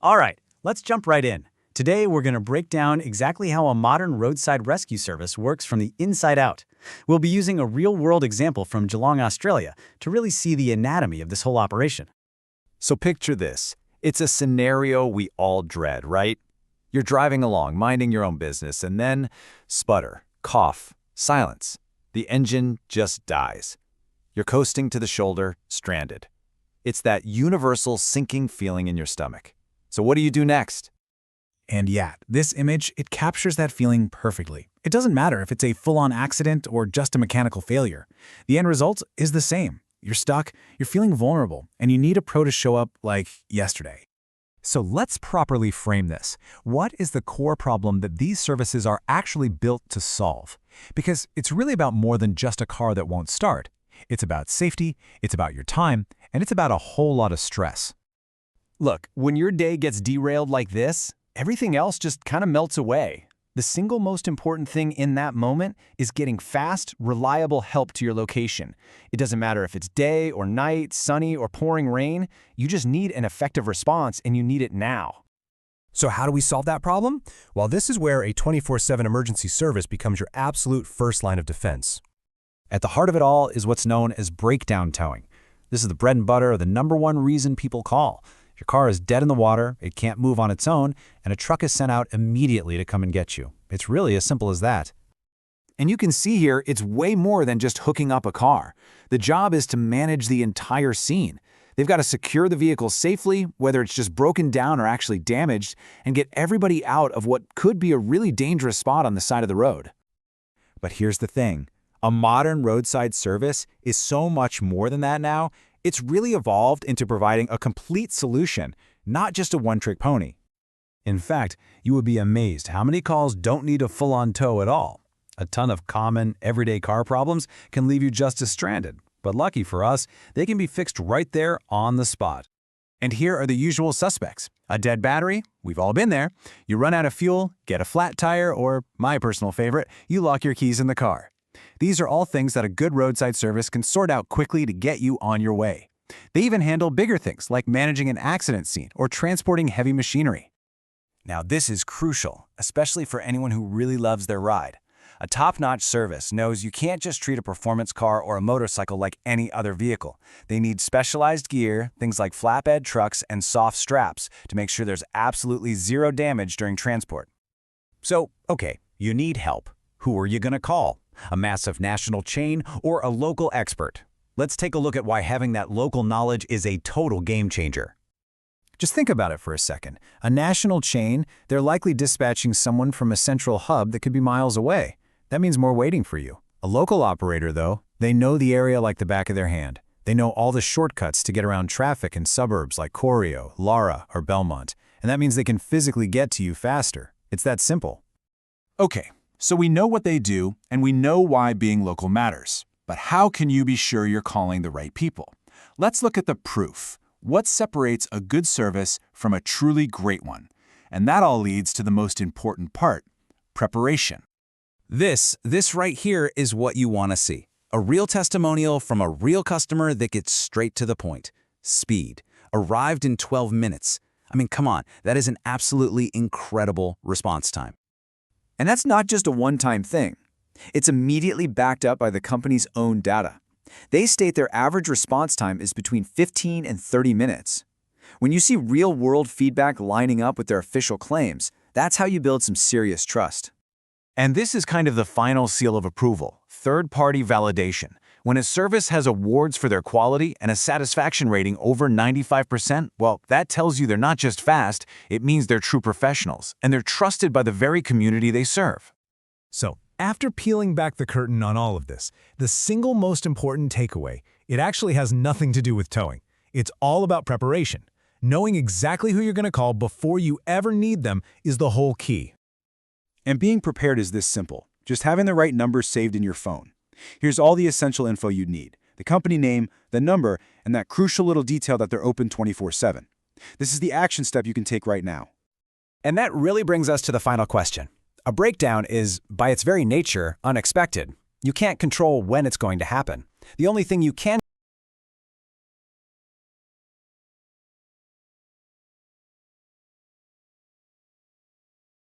All right, let's jump right in. Today, we're going to break down exactly how a modern roadside rescue service works from the inside out. We'll be using a real-world example from Geelong, Australia, to really see the anatomy of this whole operation. So picture this. It's a scenario we all dread, right? You're driving along, minding your own business, and then sputter, cough, silence. The engine just dies. You're coasting to the shoulder, stranded. It's that universal sinking feeling in your stomach. So what do you do next? And yeah, this image, it captures that feeling perfectly. It doesn't matter if it's a full-on accident or just a mechanical failure. The end result is the same. You're stuck, you're feeling vulnerable, and you need a pro to show up like yesterday. So let's properly frame this. What is the core problem that these services are actually built to solve? Because it's really about more than just a car that won't start. It's about safety, it's about your time, and it's about a whole lot of stress. Look, when your day gets derailed like this, everything else just kind of melts away. The single most important thing in that moment is getting fast, reliable help to your location. It doesn't matter if it's day or night, sunny or pouring rain, you just need an effective response and you need it now. So how do we solve that problem? Well, this is where a 24/7 emergency service becomes your absolute first line of defense. At the heart of it all is what's known as breakdown towing. This is the bread and butter, the #1 reason people call. Your car is dead in the water, it can't move on its own, and a truck is sent out immediately to come and get you. It's really as simple as that. And you can see here, it's way more than just hooking up a car. The job is to manage the entire scene. They've got to secure the vehicle safely, whether it's just broken down or actually damaged, and get everybody out of what could be a really dangerous spot on the side of the road. But here's the thing. A modern roadside service is so much more than that now. It's really evolved into providing a complete solution, not just a one-trick pony. In fact, you would be amazed how many calls don't need a full-on tow at all. A ton of common, everyday car problems can leave you just as stranded. But lucky for us, they can be fixed right there on the spot. And here are the usual suspects. A dead battery, we've all been there. You run out of fuel, get a flat tire, or, my personal favorite, you lock your keys in the car. These are all things that a good roadside service can sort out quickly to get you on your way. They even handle bigger things like managing an accident scene or transporting heavy machinery. Now this is crucial, especially for anyone who really loves their ride. A top-notch service knows you can't just treat a performance car or a motorcycle like any other vehicle. They need specialized gear, things like flatbed trucks and soft straps to make sure there's absolutely zero damage during transport. So, okay, you need help. Who are you going to call? A massive national chain or a local expert? Let's take a look at why having that local knowledge is a total game changer. Just think about it for a second. A national chain, they're likely dispatching someone from a central hub that could be miles away. That means more waiting for you. A local operator, though, they know the area like the back of their hand. They know all the shortcuts to get around traffic in suburbs like Corio, Lara, or Belmont. And that means they can physically get to you faster. It's that simple. Okay, so we know what they do, and we know why being local matters. But how can you be sure you're calling the right people? Let's look at the proof. What separates a good service from a truly great one? And that all leads to the most important part, preparation. This right here is what you want to see. A real testimonial from a real customer that gets straight to the point. Speed. Arrived in 12 minutes. I mean, come on, that is an absolutely incredible response time. And that's not just a one-time thing. It's immediately backed up by the company's own data. They state their average response time is between 15 and 30 minutes. When you see real-world feedback lining up with their official claims, that's how you build some serious trust. And this is kind of the final seal of approval, third-party validation. When a service has awards for their quality and a satisfaction rating over 95%, well, that tells you they're not just fast, it means they're true professionals, and they're trusted by the very community they serve. So, after peeling back the curtain on all of this, the single most important takeaway, it actually has nothing to do with towing. It's all about preparation. Knowing exactly who you're going to call before you ever need them is the whole key. And being prepared is this simple, just having the right number saved in your phone. Here's all the essential info you'd need, the company name, the number, and that crucial little detail that they're open 24/7. This is the action step you can take right now. And that really brings us to the final question. A breakdown is, by its very nature, unexpected. You can't control when it's going to happen. The only thing you can